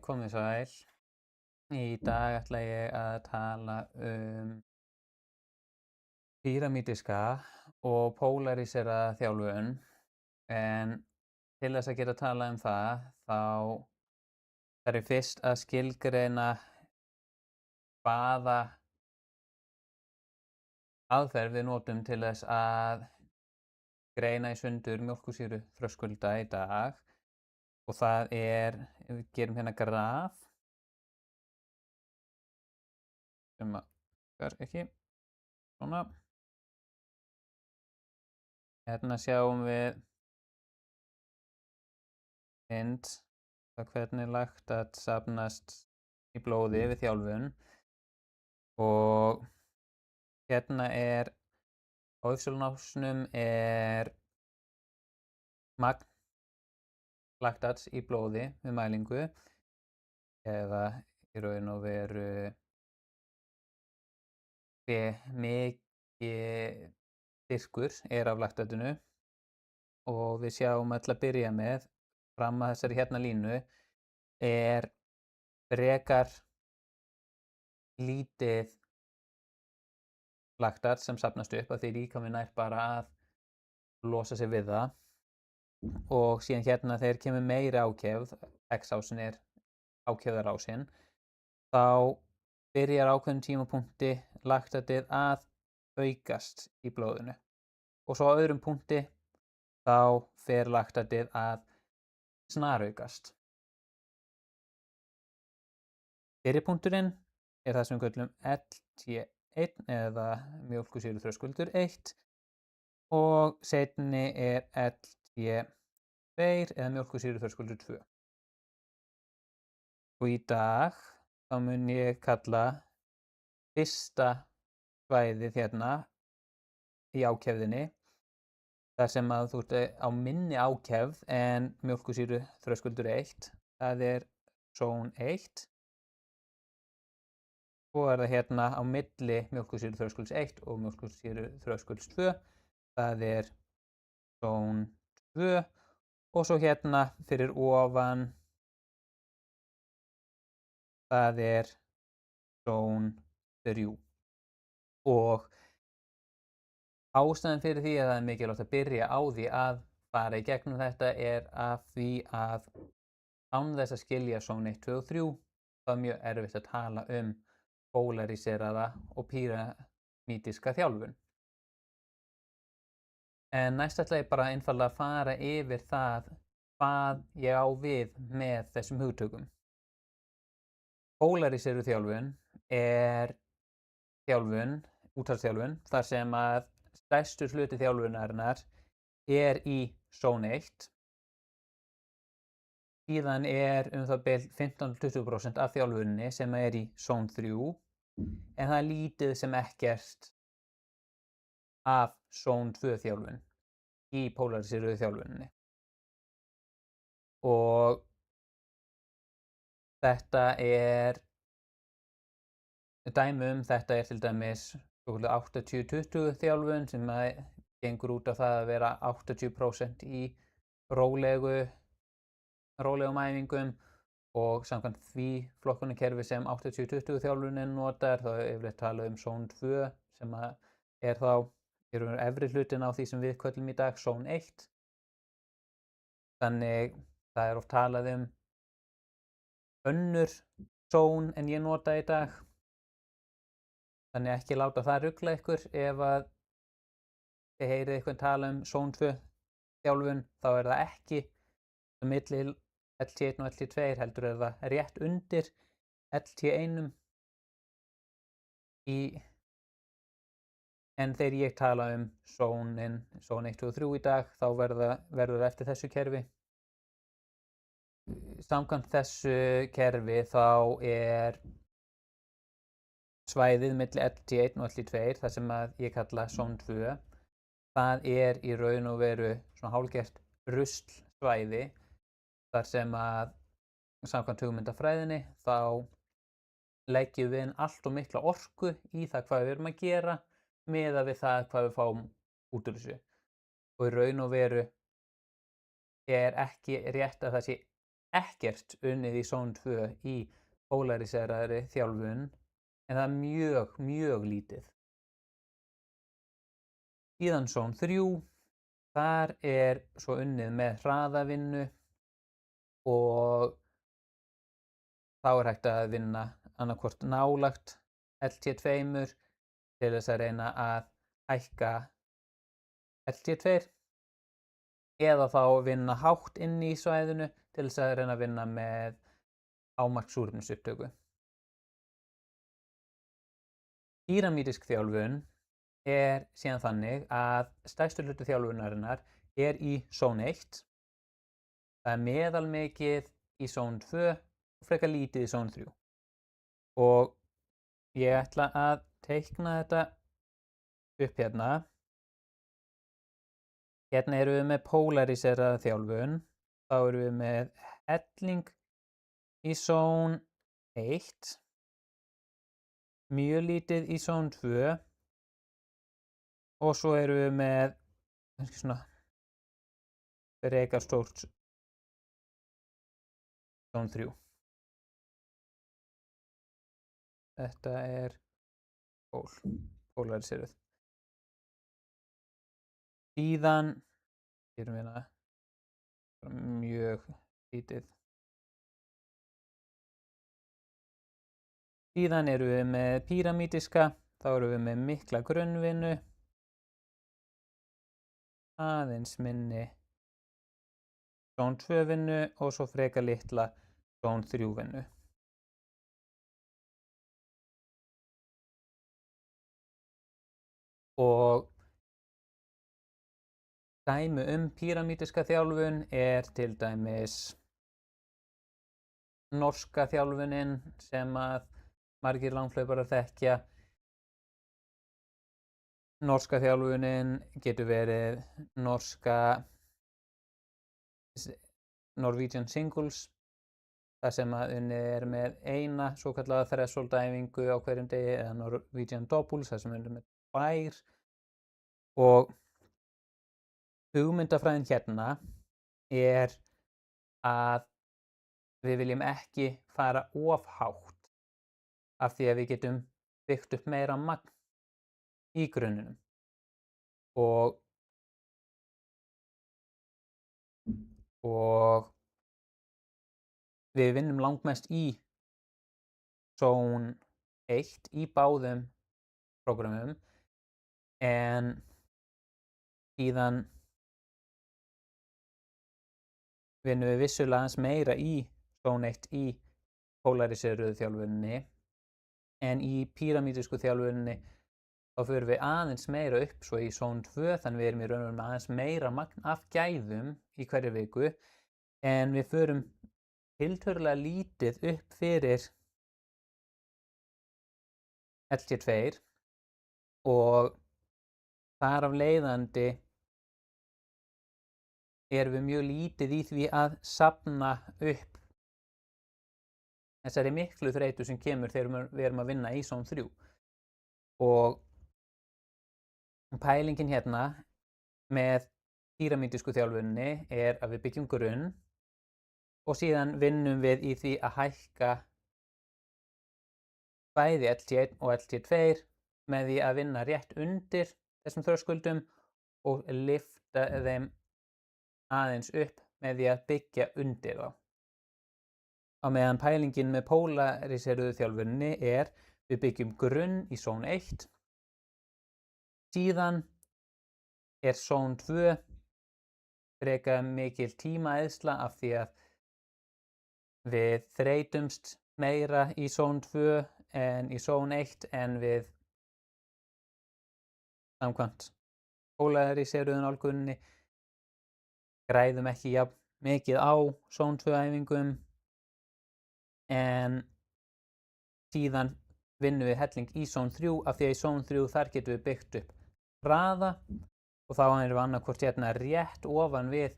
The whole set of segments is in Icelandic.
Komið sæl. Í dag ætla ég að tala píramídiska og polaríseraða þjálfun, en til þess að geta talað það, þá þarf ég fyrst að skilgreina hvaða aðferð við notum til þess að greina í sundur mjólkursýru þröskulda í dag, og það er, við gerum hérna graf sem ekki, svona. Hérna sjáum við mynd hvernig laktat safnast í blóði við þjálfun, og hérna er á y-ásnum er magn laktats í blóði við mælingu, eða í raun og veru hve mikið styrkur er af laktatinu, og við sjáum öll að byrja með fram að þessari hérna línu er frekar lítið laktat sem safnast upp, af því líkaminn nær bara að losa sig við það, og síðan hérna þegar kemur meiri ákefð, x-ásin er ákefðarásinn, þá byrjar ákveðnum tímapunkti laktatið að aukast í blóðinu, og svo á öðrum punkti þá fer laktatið að snaraukast. Fyrri punkturinn er það sem við köllum LT1 eða mjólkursýru þröskuldur 1, og seinni er LT2 eða mjólkursýru þröskuldur 2. Og í dag þá mun ég kalla fyrsta svæðið hérna í ákefðinni, þar sem að þú ert á minni ákefð en mjólkursýru þröskuldur 1, það er zone 1, og er það hérna á milli mjólkursýru þröskulds 1 og mjólkursýru þröskulds 2, það er zone 2, og svo hérna fyrir ofan það er zone 3. Og ástæðan fyrir því að það er mikilvægt að byrja á því að fara í gegnum þetta er af því að án þess að skilja zone 1, 2 og 3 þá er mjög erfitt að tala polaríseraða og píramídiska þjálfun. En næst ætla ég bara einfaldlega að fara yfir það hvað ég á við með þessum hugtökum. Polaríseruð þjálfun er þjálfun, úthaldsþjálfun, þar sem að stærstur hluti þjálfunarinnar er í zone 1. Síðan er það bil 15-20% af þjálfuninni sem er í zone 3, en það er lítið sem ekkert af zone 2 þjálfun í polaríseruðu þjálfuninni. Og þetta er dæmi þetta er til dæmis 80-20 þjálfun sem gengur út á það að vera 80% í rólegum æfingum, og samkvæmt því flokkunarkerfi sem 80-20 þjálfunin notar þá er yfirleitt talað zone 2 sem er þá efri hlutin á því sem við köllum í dag zone 1. Þannig það er oft talað önnur zone en ég nota í dag. Þannig ekki láta það rugla ykkur ef að þið heyrið eitthvað tala zone 2 þjálfun, þá er það ekki milli LT1 og LT2, heldur er það rétt undir LT1 en þegar ég tala zone 1, 2 og 3 í dag, þá verður það eftir þessu kerfi. Samkvæmt þessu kerfi þá er svæðið milli LT1 og LT2, það sem ég kalla zone 2, það er í raun og veru svona hálfgert ruslsvæði, þar sem að samkvæmt hugmyndafræðinni þá leggjum við inn allt og mikla orku í það hvað við erum að gera miðað við það hvað við fáum út úr þessu. Og í raun og veru er ekki rétt að það sé ekkert unnið í zone 2 í polariseraðri þjálfun, en það er mjög, mjög lítið. Síðan zone 3, þar er svo unnið með hraðavinnu og þá er hægt að vinna annaðhvort nálægt LT2 til þess að reyna að hækka LT2 eða þá vinna hátt inn í svæðinu til þess að reyna að vinna með hámarkssúrefnisupptöku. Píramídisk þjálfun er síðan þannig að stærstu hluti þjálfunarinnar er í zone 1, það er meðalmikið í zone 2 og frekar lítið í zone 3. Og ég ætla að teikna þetta upp hérna. Hérna erum við með polariseraða þjálfun, þá erum við með helling í zone 1, mjög lítið í zone 2 og svo erum við með svona frekar stórt zone 3. Þetta er polariseruð. Síðan erum við mjög lítið. Síðan erum við með píramídiska, þá erum við með mikla grunnvinnu, aðeins minni zone 2 vinnu og svo frekar litla zone 3 vinnu. Og dæmi píramídiska þjálfun er til dæmis norska þjálfunin sem að margir langhlauparar þekkja. Norska þjálfunin getur verið Norwegian Singles, þar sem að unnið er með eina svokallaða threshold æfingu á hverjum degi, eða Norwegian Doubles, þar sem unnið með 2. Og hugmyndafræðin hérna er að við viljum ekki fara of hátt af því að við getum byggt upp meira magn í grunninum. Og við vinnum langmest í zone 1 í báðum prógramum, en síðan vinnum við vissulega aðeins meira í zone 1 í polariseruðu þjálfuninni, en í píramídisku þjálfuninni þá förum við aðeins meira upp svo í zone 2, þannig við erum í raun og veru með aðeins meira magn af gæðum í hverju viku, en við förum tiltölulega lítið upp fyrir LT2 og þar af leiðandi erum við mjög lítið í því að safna upp þessari miklu þreytu sem kemur þegar við erum að vinna í zone 3. Og pælingin hérna með píramídisku þjálfuninni er að við byggjum grunn og síðan vinnum við í því að hækka bæði LT1 og LT2 með því að vinna rétt undir þessum þröskuldum og lyfta þeim aðeins upp með því að byggja undir þá. Á meðan pælingin með polariseruðu þjálfuninni er við byggjum grunn í zone 1, síðan er zone 2 frekar mikil tímaeyðsla af því að við þreytumst meira í zone 2 en í zone 1, en við samkvæmt polariseruðu nálguninni græðum ekki jafn mikið á zone 2 æfingum, en síðan vinnum við helling í zone 3 af því að í zone 3 þar getum við byggt upp hraða og þá erum við annarkvort hérna rétt ofan við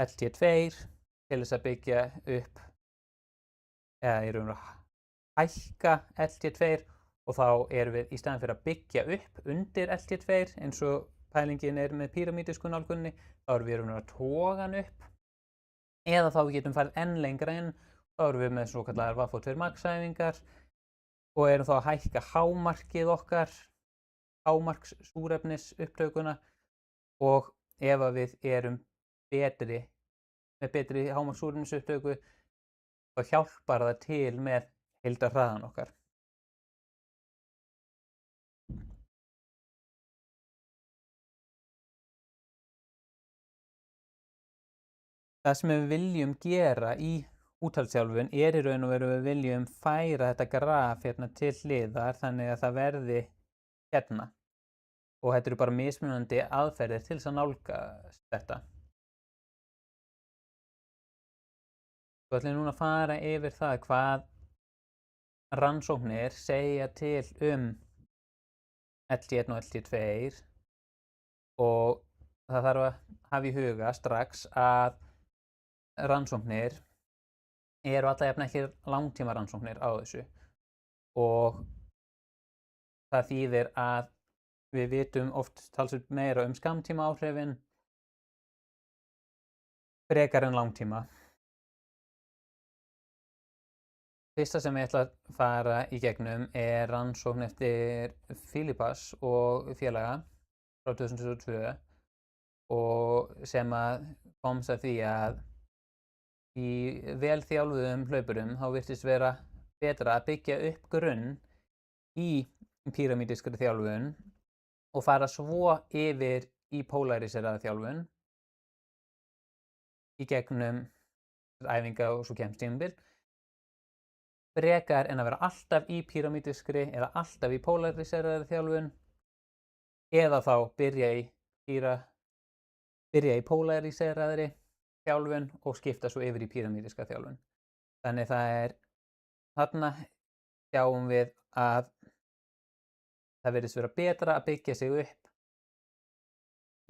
LT2 til þess að byggja upp eða erum við að hækka LT2 og þá erum við í staðinn fyrir að byggja upp undir LT2 eins og pælingin er með píramídisku nálguninni, þá erum við að toga hann upp eða þá við getum farið enn lengra inn, þá erum við með svokallaðar VAFO2 max-æfingar og erum þá að hækka hámarkið okkar, hámarkssúrefnisupptökuna, og ef að við erum með betri hámarkssúrefnisupptöku þá hjálpar það til með heildarhraðan okkar. Það sem við viljum gera í úthaldsþjálfun er í raun og veru við viljum færa þetta graf hérna til hliðar þannig að það verði hérna. Og þetta eru bara mismunandi aðferðir til þess að nálgast þetta. Svo ætlum við núna að fara yfir það hvað rannsóknir segja til LT1 og LT2 og það þarf að hafa í huga strax að rannsóknir eru alla jafna ekki langtíma rannsóknir á þessu og það þýðir að við vitum oft talsvert meira skammtíma áhrifin frekar en langtíma. Fyrsta sem ég ætla að fara í gegnum er rannsókn eftir Philippus og félaga frá 2022 og sem að komst að því að í vel þjálfuðum hlaupurum þá virtist vera betra að byggja upp grunn í píramídiskri þjálfun og fara svo yfir í polariseraða þjálfun í gegnum æfinga og svo kemstímabil frekar en að vera alltaf í píramídiskri eða alltaf í polariseraðri þjálfun eða þá byrja í polariseraðri þjálfun og skipta svo yfir í píramídiska þjálfun. Þannig þarna sjáum við að það virðist vera betra að byggja sig upp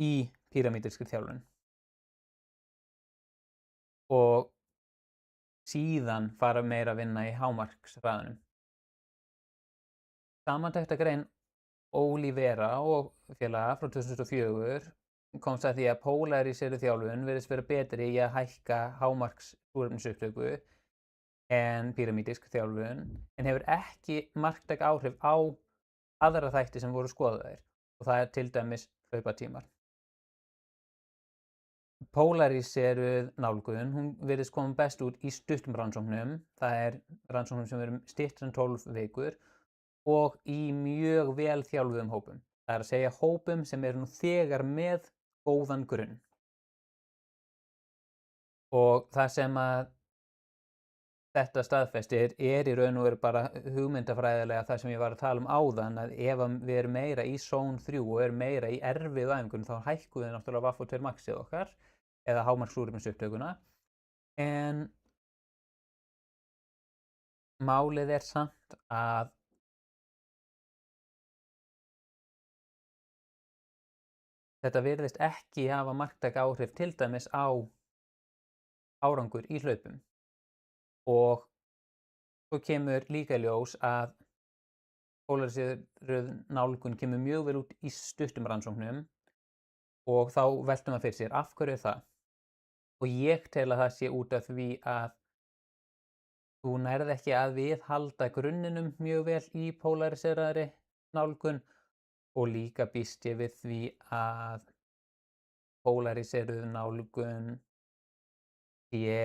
í píramídiskri þjálfun og síðan fara meira að vinna í hámarkshraðanum. Samantekt Olivera og félaga frá 2004 komst að því að polariseruð þjálfun virðist vera betri í að hækka hámarkssúrefnisupptöku en píramídisk þjálfun en hefur ekki marktæk áhrif á aðra þætti sem voru skoðaðir og það til dæmis hlaupatímar. Polariseruð nálgun, hún virðist koma best út í stuttum rannsóknum, það rannsóknum sem eru styttri en 12 vikur og í mjög vel þjálfuðum hópum. Það að segja hópum sem eru nú þegar með góðan grunn. Og það sem að þetta staðfestir í raun og veru bara hugmyndafræðilega það sem ég var að tala áðan að ef við erum meira í zone 3 og erum meira í erfiðu æfingunum þá hækkum við náttúrulega VAFO2 maxið okkar eða hámarkssúrefnisupptökuna en málið samt að þetta virðist ekki hafa marktæk áhrif til dæmis á árangur í hlaupum og svo kemur líka ljós að polariseruð nálgun kemur mjög vel út í stuttum rannsóknum og þá veltum við fyrir sér af hverju það og ég tel að það sé út af því að þú nærð ekki að viðhalda grunninum mjög vel í polariseraðri nálgun og líka býst ég við því að polariseruð nálgun sé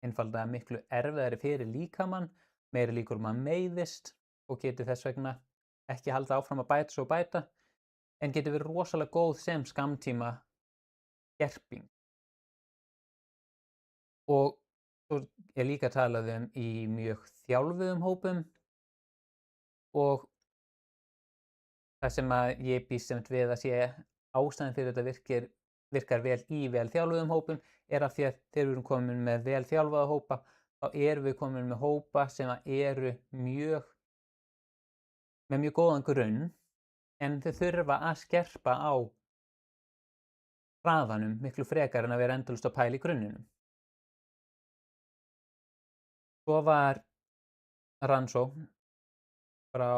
einfaldlega miklu erfiðari fyrir líkamann, meiri líkur maður meiðist og getur þess vegna ekki halda áfram að bæta svo bæta en getur verið rosalega góð sem skammtíma skerping. Og svo er líka talað í mjög þjálfuðum hópum og það sem að ég býst við að sé ástæðan fyrir þetta virkar vel í vel þjálfuðum hópum að því að þegar við erum komin með vel þjálfaða hópa þá erum við komin með hópa sem eru með mjög góðan grunn en þau þurfa að skerpa á hraðanum miklu frekar en að vera endalaust að pæla í grunninum. Svo var rannsókn frá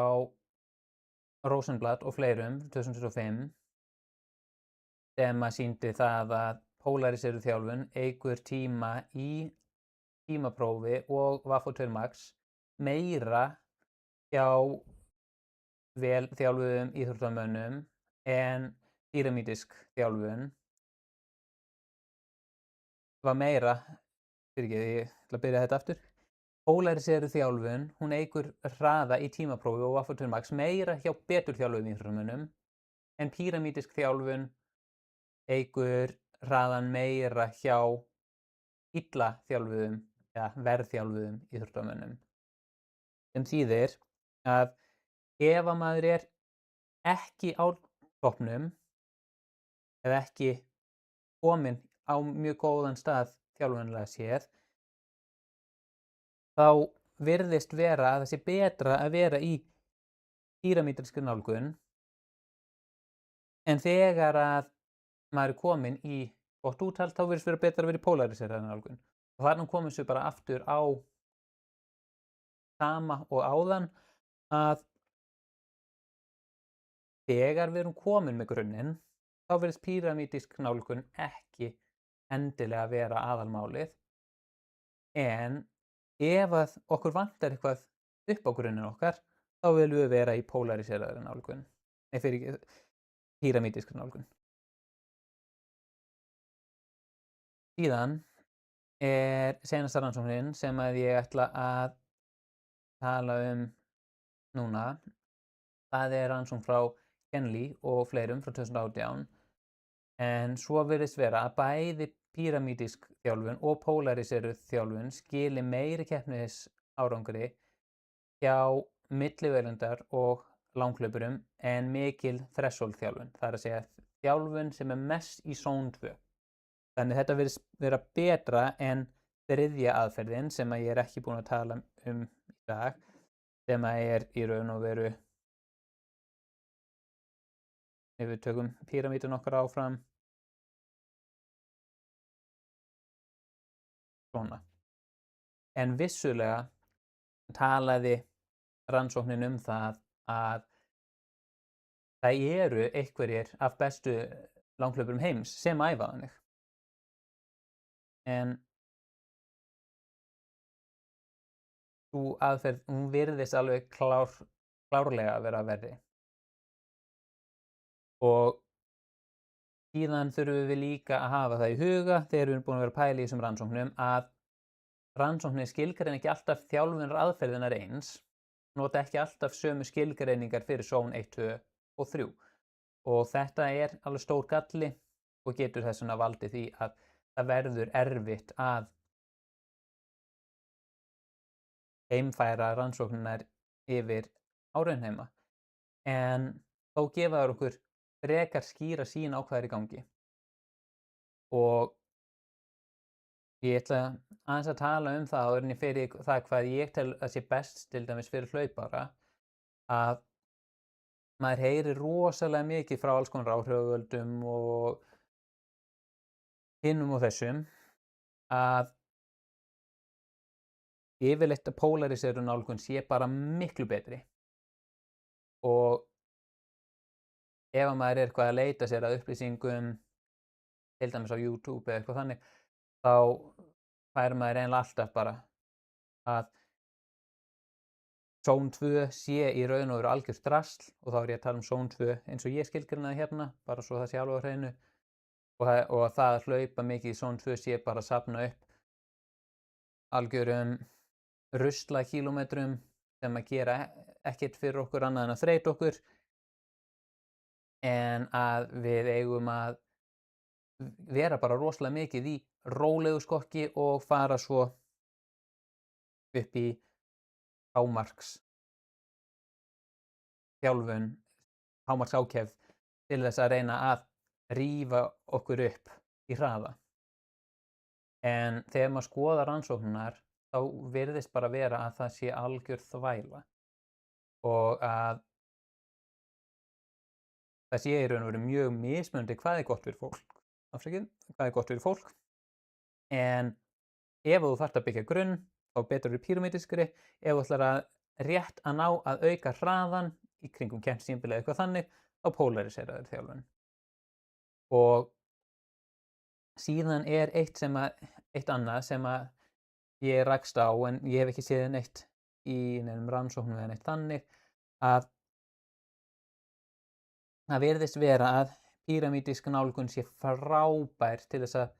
Rosenblatt og fleirum 2005 sem að sýndi það að pólariseruð þjálfun eykur tíma í tímaprófi og VAFO2 Max meira hjá vel þjálfuðum íþróttamönnum en píramídisk þjálfun var meira, ég ætla að byrja þetta aftur. Pólariseruð þjálfun, hún eykur hraða í tímaprófi og VAFO2 Max meira hjá betur þjálfuðum íþróttamönnum en píramídisk þjálfun eykur hraðan meira hjá illa þjálfuðum eða verðþjálfuðum íþróttamönnum. Sem þýðir að ef að maður er ekki á toppnum eða ekki kominn á mjög góðan stað þjálfunarlega séð, þá virðist vera að það sé betra að vera í píramídiskri nálgun en þegar að maður er kominn í gott úthald þá virðist vera betra að vera í pólariserðari nálgun. Og þarna komum við bara aftur á sama og áðan að þegar við erum komin með grunninn þá virðist píramídisk nálgun ekki endilega vera aðalmálið, en ef að okkur vantar eitthvað upp á grunninn okkar þá viljum við vera í pólariserðari nálgun, píramídiskri nálgun. Síðan er seinasta rannsóknin sem að ég ætla að tala núna. Það er rannsókn frá Kenley og fleirum frá 2018, en svo virðist vera að bæði píramídisk þjálfun og pólariseruð þjálfun skili meiri keppnisárangri hjá milliveglendar og langhlaupurum en mikil threshold þjálfun. Það er að segja þjálfun sem er mest í zone 2. Þannig þetta virðist vera betra en þriðja aðferðin sem að ég er ekki búinn að tala í dag, sem að er í raun og veru, ef við tökum píramídun okkar áfram, svona. En vissulega talaði rannsóknin það að það eru einhverjir af bestu langhlaupurum heims sem æfa þannig. En sú aðferð, hún virðist alveg klárlega að vera verri. Og síðan þurfum við líka að hafa það í huga þegar við erum búin að vera að pæla í þessum rannsóknum að rannsóknir skilgreina ekki alltaf þjálfunar aðferðinar eins, nota ekki alltaf sömu skilgreiningar fyrir zone 1, 2 og 3. Og þetta er alveg stór galli og getur þess vegna valdið því að það verður erfitt að heimfæra rannsóknirnar yfir á raunheima. En þó gefa þær okkur frekar skýra sýn á hvað er í gangi. Og ég ætla aðeins að tala það áður en ég fer í það hvað ég tel að sé best til dæmis fyrir hlaupara, að maður heyrir rosalega mikið frá alls konar áhrifavöldum og hinum og þessum að yfirleitt að pólariserun nálgun sé bara miklu betri. Og ef maður er eitthvað að leita sér að upplýsingum, til dæmis á YouTube eða eitthvað þannig, þá fær maður eiginlega alltaf bara að zone 2 sé í raun og veru algjört drasl, og þá er ég að tala um zone 2 eins og ég skilgreinaði hérna, bara svo það sé alveg á hreinu, og það að hlaupa mikið í zone 2 sé bara að safna upp algjörum ruslakílómetrum sem að gera ekkert fyrir okkur annað en að þreyta okkur, en að við eigum að vera bara rosalega mikið í rólegu skokki og fara svo upp í hámarks þjálfun, hámarks ákefð til þess að reyna að rífa okkur upp í hraða. En þegar maður skoðar rannsóknirnar þá virðist bara vera að það sé algjör þvæla og að það sé í raun og veru mjög mismunandi hvað er gott fyrir fólk, en ef þú þarft að byggja grunn þá betur við píramídiskri, ef þú ætlar að rétt að ná að auka hraðan í kringum keppnistímabil eða eitthvað þannig, þá pólariserar þjálfun. Og Síðan eitt annað sem að ég rakst á en ég hef ekki séð neitt í neinum rannsóknum eða neitt þannig að það virðist vera að píramídísk nálgun sé frábær til þess að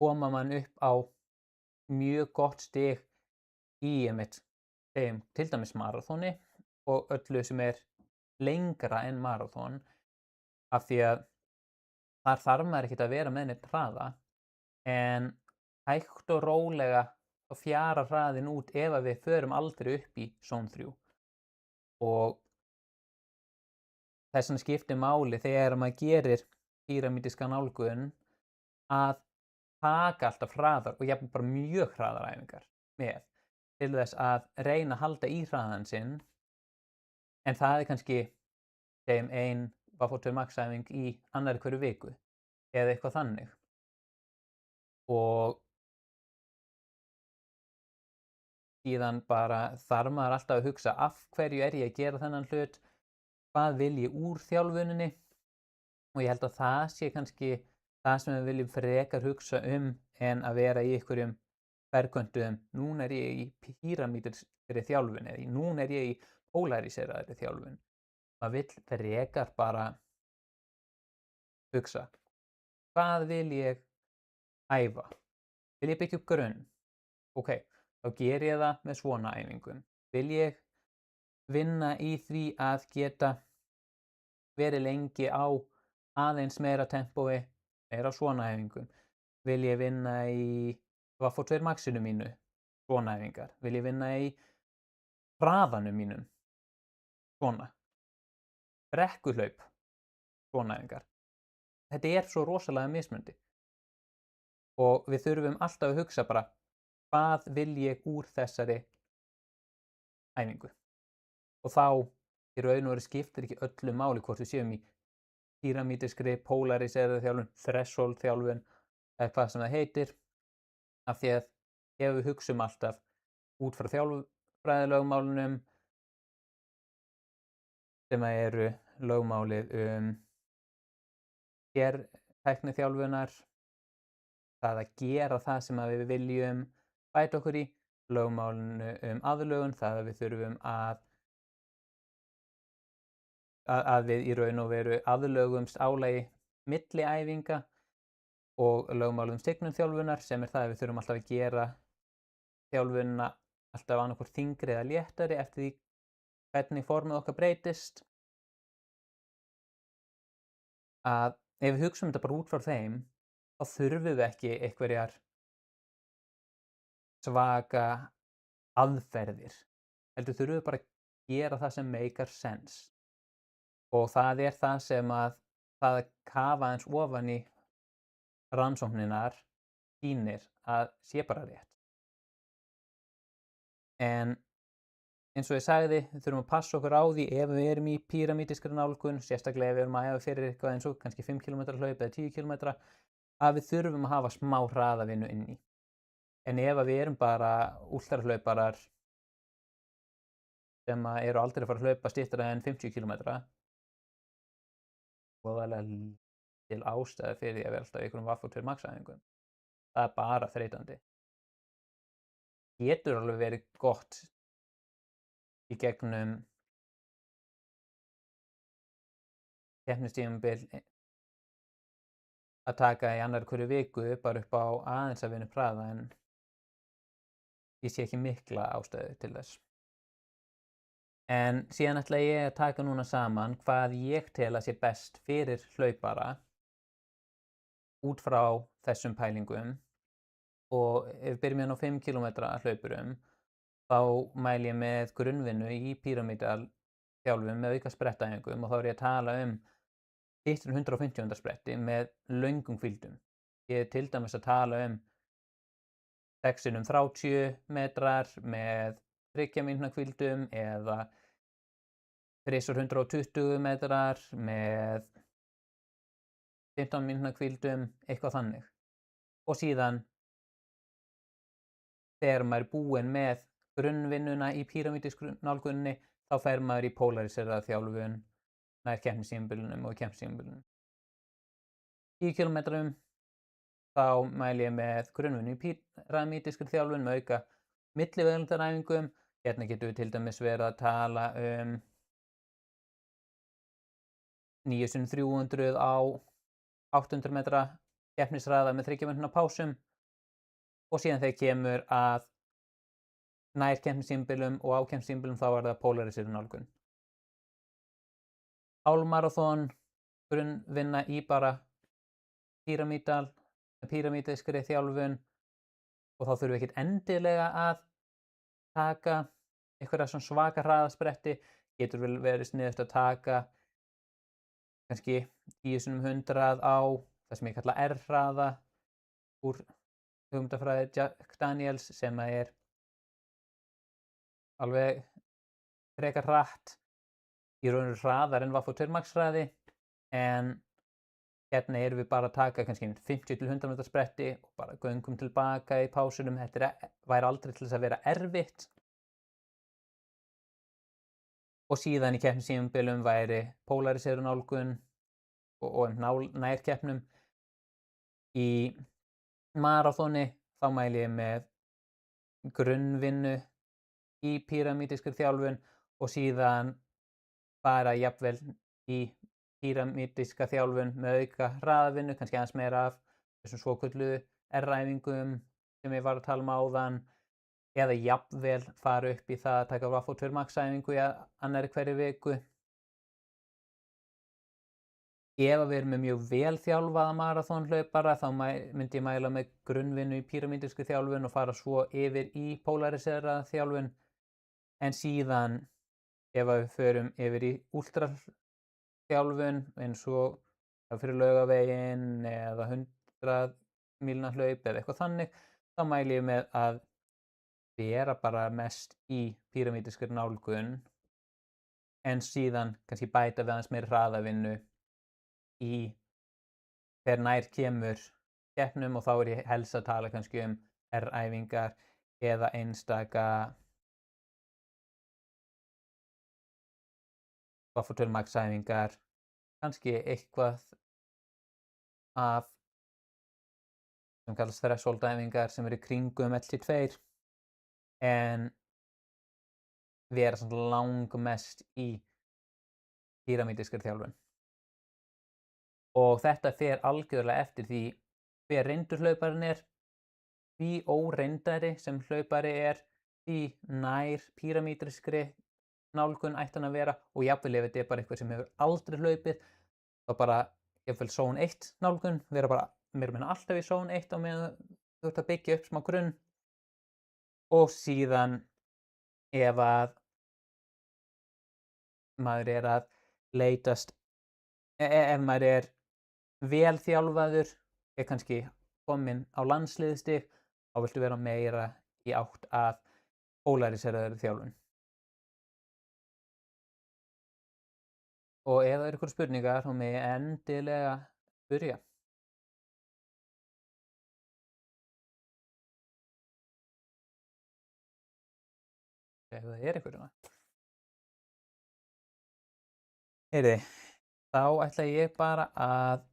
koma mann upp á mjög gott stig í til dæmis maraþoni og öllu sem er lengra en maraþon af því að þar þarf maður ekkert að vera með neitt hraða en hægt og rólega þá fjarar hraðinn út ef að við förum aldrei upp í zone 3 og þess vegna skiptir máli þegar maður gerir píramídíska nálgun að taka alltaf hraðar og jafnvel bara mjög hraðar æfingar með til þess að reyna að halda í hraðan sinn en það er kannski segjum ein Vaffortune Max æfing í annarri hverju viku eða eitthvað þannig og síðan bara þarf maður alltaf að hugsa af hverju er ég að gera þennan hlut, hvað vil ég úr þjálfuninni og ég held að það sé kannski það sem við viljum frekar hugsa en að vera í einhverjum ferköntum, núna er ég í píramídískri þjálfun eða núna er ég í polariseraðri þjálfun. Maður vill frekar bara hugsa, hvað vil ég æfa? Vil ég byggja upp grunn? Ok, þá ger ég það með svona æfingum. Vil ég vinna í því að geta verið lengi á aðeins meira tempói, meira svona æfingum? Vil ég vinna í Vaffortune Maxinu mínu, svona æfingar? Vil ég vinna í hraðanum mínum, svona? Brekkuhlaup, svona æfingar? Þetta er svo rosalega mismunandi og við þurfum alltaf að hugsa bara hvað vil ég úr þessari æfingu og þá í raun og veru skiptir ekki öllu máli hvort við séum í píramídískri, polariseraðri þjálfun, threshold þjálfun eða hvað sem það heitir af því að ef við hugsum alltaf út frá þjálfræðilögmálunum sem eru lögmálið sértækni þjálfunar, það að gera það sem við viljum bæta okkur í, lögmálinu aðlögun, það að við þurfum að við í raun og veru aðlögumst álagi milli æfinga og lögmálum stignum þjálfunar sem er það að við þurfum alltaf að gera þjálfunina alltaf annarkvort þyngri eða léttari eftir því hvernig formið okkar breytist. Að ef við hugsum þetta bara út frá þeim, þá þurfum við ekki einhverjar svaka aðferðir. Heldur þurfum við bara að gera það sem makes sense. Og það er það sem að það að kafa eins ofan í rannsókninar sýnir að sé bara rétt. En eins og ég sagði, við þurfum að passa okkur á því ef við erum í píramídískri nálgun, sérstaklega ef við erum að æfa fyrir eitthvað eins og kannski 5 km hlaup eða 10 km, að við þurfum að hafa smá hraðavinnu inn í. En ef við erum bara últrahlauparar sem eru aldrei að fara að hlaupa styttra en 50 km, voðalega til ástæðu fyrir því að vera alltaf í einhverjum Vaffortune Max æfingum. Það er bara þreytandi. Getur alveg verið gott í gegnum keppnistímabil að taka í annarri hverju viku bara upp á aðeins að vinna upp hraða en ég sé ekki mikla ástæðu til þess. En síðan ætla ég að taka núna saman hvað ég tel að sé best fyrir hlaupara út frá þessum pælingum og ef við byrjum á 5 km hlaupurum þá mæli ég með grunnvinnu í píramídal þjálfun með auka sprettaæfingum og þá er ég að tala styttri en 150 spretti með löngum hvíldum. Ég er til dæmis að tala 6x30 metrar með 3 mínútna hvíldum eða 3x120 metrar með 15 mínútna hvíldum, eitthvað þannig. Og síðan þegar maður er búinn með grunnvinnuna í píramídísku nálguninni þá fer maður í polariseraða þjálfun nær keppnistímabilinu og keppnistímabilinu. 10 km þá mæli ég með grunnvinnu í píramídískri þjálfun með auka millivegalengdaræfingum. Hérna getum við til dæmis verið að tala 9x300 á 800 metra keppnishraða með 3 mínútna pásum. Og síðan þegar kemur að nær keppnistímabilum og á keppnistímabilum þá er það polarisirun nálgun. Hálfmaraþon, grunnvinna í bara píramídískri þjálfun og þá þurfum við ekkert endilega að taka einhverja svona svaka hraðaspretti. Getur vel verið sniðugt að taka kannski 10x100 á það sem ég kalla R-hraða úr hugmyndafræði Jack Daniels sem er alveg frekar hratt, í raun og hraðar en VO2 max hraði, en hérna erum við bara að taka kannski 50-100 metra spretti og bara göngum tilbaka í pásunum. Þetta væri aldrei til þess að vera erfitt. Og síðan í keppnistímabilum væri polarisirun nálgun og nærkeppnum. Í maraþoni þá mæli ég með grunnvinnu í píramídískri þjálfun og síðan bara jafnvel í píramídíska þjálfun með auka hraðavinnu, kannski aðeins meira af þessum svokölluðu R-æfingum sem ég var að tala áðan, eða jafnvel fara upp í það að taka VO2 max æfingu í annarri hverju viku. Ef við erum með mjög vel þjálfaða maraþonhlaupara þá myndi ég mæla með grunnvinnu í píramídískri þjálfun og fara svo yfir í polariseraða þjálfun. En síðan ef við förum yfir í últraþjálfun eins og fyrir Laugaveginn eða 100 mílna hlaup eða eitthvað þannig, þá mæli ég með að vera bara mest í píramídískri nálgun en síðan kannski bæta við aðeins meira hraðavinnu í þegar nær kemur keppnum, og þá er ég helst að tala kannski R-æfingar eða einstaka VO2 max æfingar, kannski eitthvað af sem kallast threshold æfingar sem eru í kringum LT2, en vera svona langmest í píramídískri þjálfun. Og þetta fer algjörlega eftir því hver reyndur hlauparinn er, því óreyndari sem hlaupari er, því nær píramídískri nálgun ætti hann að vera, og jafnvel ef þetta er bara eitthvað sem hefur aldrei hlaupið, þá bara jafnvel zone 1 nálgun, vera bara meira og minna alltaf í zone 1 á meðan þú ert að byggja upp smá grunn. Og síðan ef að maður er að leitast, ef maður er vel þjálfaður, er kannski kominn á landsliðsstig, þá viltu vera meira í átt að polariseraðri þjálfun. Og ef það eru einhverjar spurningar þá megi endilega spyrja. Ef það er einhverjum. Þá ætla ég bara að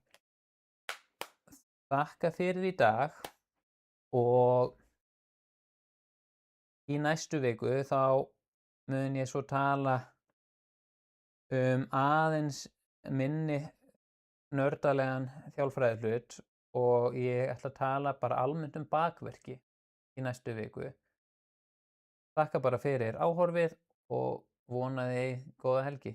þakka fyrir í dag, og í næstu viku þá mun ég svo tala aðeins minni nördalegan þjálfræðihlut, og ég ætla að tala bara almennt bakverki í næstu viku. Þakka bara fyrir áhorfið og vona þið góða helgi.